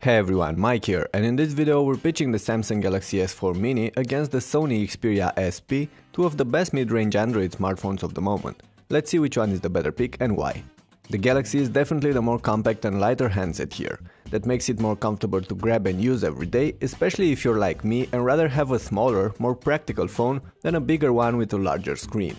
Hey everyone, Mike here, and in this video we're pitching the Samsung Galaxy S4 Mini against the Sony Xperia SP, two of the best mid-range Android smartphones of the moment. Let's see which one is the better pick and why. The Galaxy is definitely the more compact and lighter handset here. That makes it more comfortable to grab and use every day, especially if you're like me and rather have a smaller, more practical phone than a bigger one with a larger screen.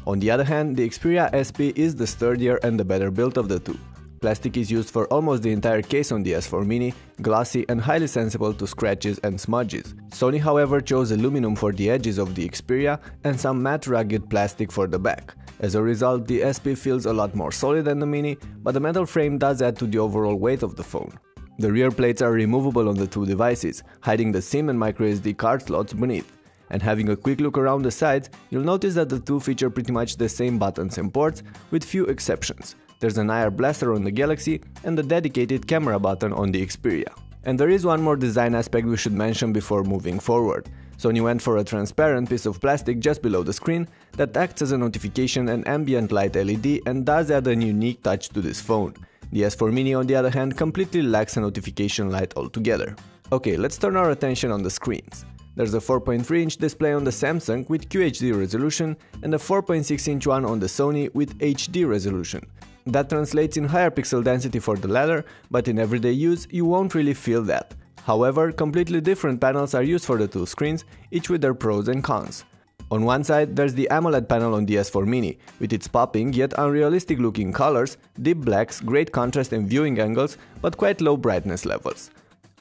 On the other hand, the Xperia SP is the sturdier and the better built of the two. Plastic is used for almost the entire case on the S4 Mini, glossy and highly sensible to scratches and smudges. Sony however chose aluminum for the edges of the Xperia and some matte rugged plastic for the back. As a result, the SP feels a lot more solid than the Mini, but the metal frame does add to the overall weight of the phone. The rear plates are removable on the two devices, hiding the SIM and microSD card slots beneath. And having a quick look around the sides, you'll notice that the two feature pretty much the same buttons and ports, with few exceptions. There's an IR blaster on the Galaxy and a dedicated camera button on the Xperia. And there is one more design aspect we should mention before moving forward. Sony went for a transparent piece of plastic just below the screen that acts as a notification and ambient light LED and does add a unique touch to this phone. The S4 Mini on the other hand completely lacks a notification light altogether. Okay, let's turn our attention on the screens. There's a 4.3-inch display on the Samsung with QHD resolution and a 4.6-inch one on the Sony with HD resolution. That translates in higher pixel density for the latter, but in everyday use you won't really feel that. However, completely different panels are used for the two screens, each with their pros and cons. On one side there's the AMOLED panel on the S4 Mini, with its popping yet unrealistic looking colors, deep blacks, great contrast and viewing angles, but quite low brightness levels.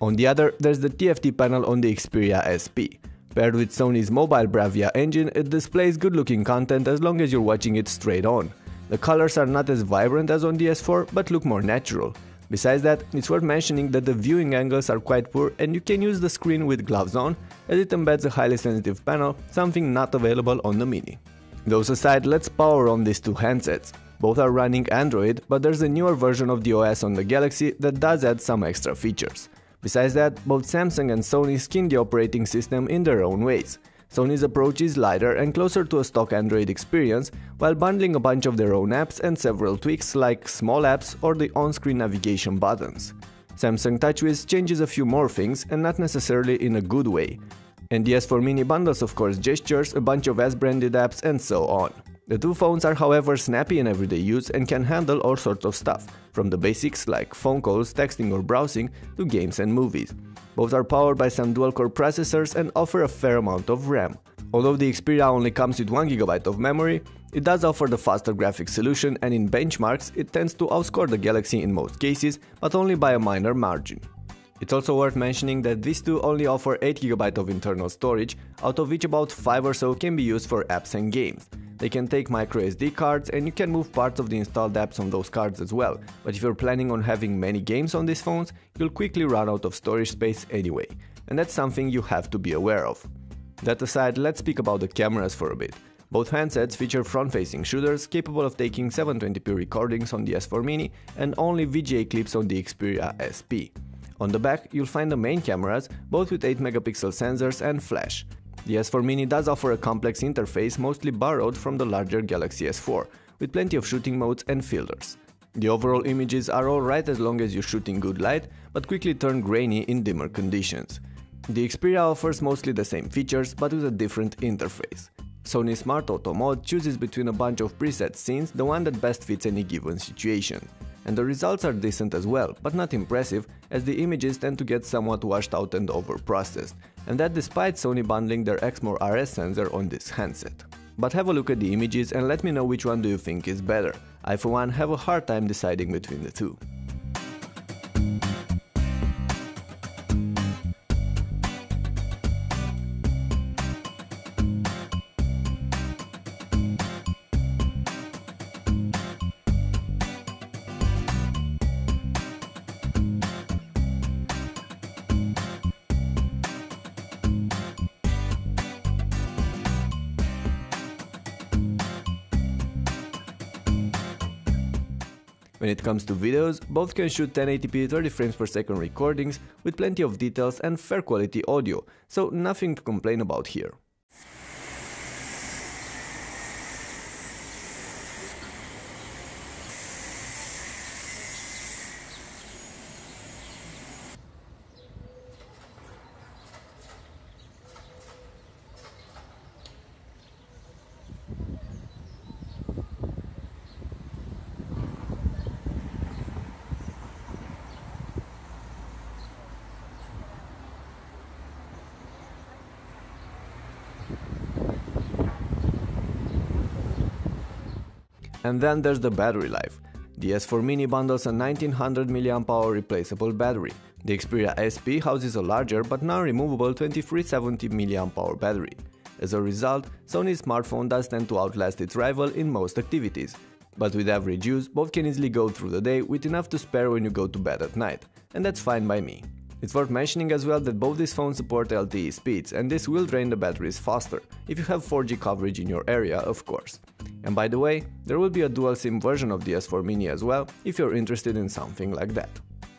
On the other, there's the TFT panel on the Xperia SP. Paired with Sony's mobile Bravia engine, it displays good looking content as long as you're watching it straight on. The colors are not as vibrant as on the S4, but look more natural. Besides that, it's worth mentioning that the viewing angles are quite poor and you can use the screen with gloves on, as it embeds a highly sensitive panel, something not available on the Mini. Those aside, let's power on these two handsets. Both are running Android, but there's a newer version of the OS on the Galaxy that does add some extra features. Besides that, both Samsung and Sony skin the operating system in their own ways. Sony's approach is lighter and closer to a stock Android experience, while bundling a bunch of their own apps and several tweaks like small apps or the on-screen navigation buttons. Samsung TouchWiz changes a few more things and not necessarily in a good way. And the S4 Mini bundles of course gestures, a bunch of S-branded apps and so on. The two phones are however snappy in everyday use and can handle all sorts of stuff, from the basics like phone calls, texting or browsing to games and movies. Both are powered by some dual-core processors and offer a fair amount of RAM. Although the Xperia only comes with 1GB of memory, it does offer the faster graphics solution and in benchmarks it tends to outscore the Galaxy in most cases, but only by a minor margin. It's also worth mentioning that these two only offer 8GB of internal storage, out of which about 5 or so can be used for apps and games. They can take microSD cards and you can move parts of the installed apps on those cards as well, but if you're planning on having many games on these phones, you'll quickly run out of storage space anyway, and that's something you have to be aware of. That aside, let's speak about the cameras for a bit. Both handsets feature front-facing shooters capable of taking 720p recordings on the S4 Mini and only VGA clips on the Xperia SP. On the back, you'll find the main cameras, both with 8MP sensors and flash. The S4 Mini does offer a complex interface mostly borrowed from the larger Galaxy S4, with plenty of shooting modes and filters. The overall images are alright as long as you shoot in good light, but quickly turn grainy in dimmer conditions. The Xperia offers mostly the same features, but with a different interface. Sony's Smart Auto mode chooses between a bunch of preset scenes the one that best fits any given situation. And the results are decent as well, but not impressive, as the images tend to get somewhat washed out and overprocessed, and that despite Sony bundling their Exmor RS sensor on this handset. But have a look at the images and let me know which one do you think is better. I for one have a hard time deciding between the two. When it comes to videos, both can shoot 1080p 30 frames per second recordings with plenty of details and fair quality audio, so nothing to complain about here. And then there's the battery life. The S4 Mini bundles a 1900 mAh replaceable battery. The Xperia SP houses a larger but non-removable 2370 mAh battery. As a result, Sony's smartphone does tend to outlast its rival in most activities. But with average use, both can easily go through the day with enough to spare when you go to bed at night. And that's fine by me. It's worth mentioning as well that both these phones support LTE speeds, and this will drain the batteries faster, if you have 4G coverage in your area, of course. And by the way, there will be a dual SIM version of the S4 Mini as well, if you're interested in something like that.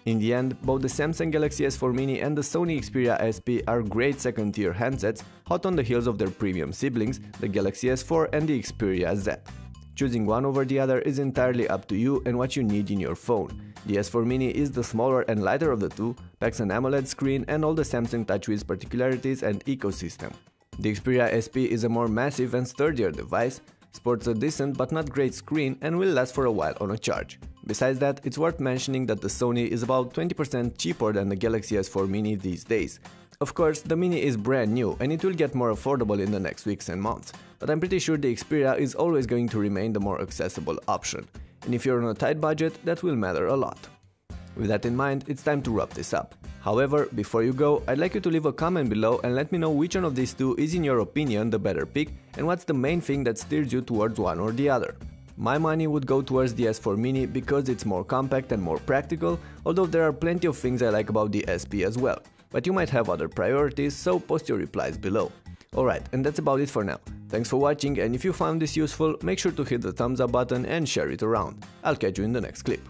In the end, both the Samsung Galaxy S4 Mini and the Sony Xperia SP are great second-tier handsets, hot on the heels of their premium siblings, the Galaxy S4 and the Xperia Z. Choosing one over the other is entirely up to you and what you need in your phone. The S4 Mini is the smaller and lighter of the two, packs an AMOLED screen and all the Samsung TouchWiz particularities and ecosystem. The Xperia SP is a more massive and sturdier device, sports a decent but not great screen and will last for a while on a charge. Besides that, it's worth mentioning that the Sony is about 20% cheaper than the Galaxy S4 Mini these days. Of course, the Mini is brand new and it will get more affordable in the next weeks and months, but I'm pretty sure the Xperia is always going to remain the more accessible option. And if you're on a tight budget, that will matter a lot. With that in mind, it's time to wrap this up. However, before you go, I'd like you to leave a comment below and let me know which one of these two is in your opinion the better pick and what's the main thing that steers you towards one or the other. My money would go towards the S4 Mini because it's more compact and more practical, although there are plenty of things I like about the SP as well. But you might have other priorities, so post your replies below. Alright, and that's about it for now. Thanks for watching, and if you found this useful, make sure to hit the thumbs up button and share it around. I'll catch you in the next clip.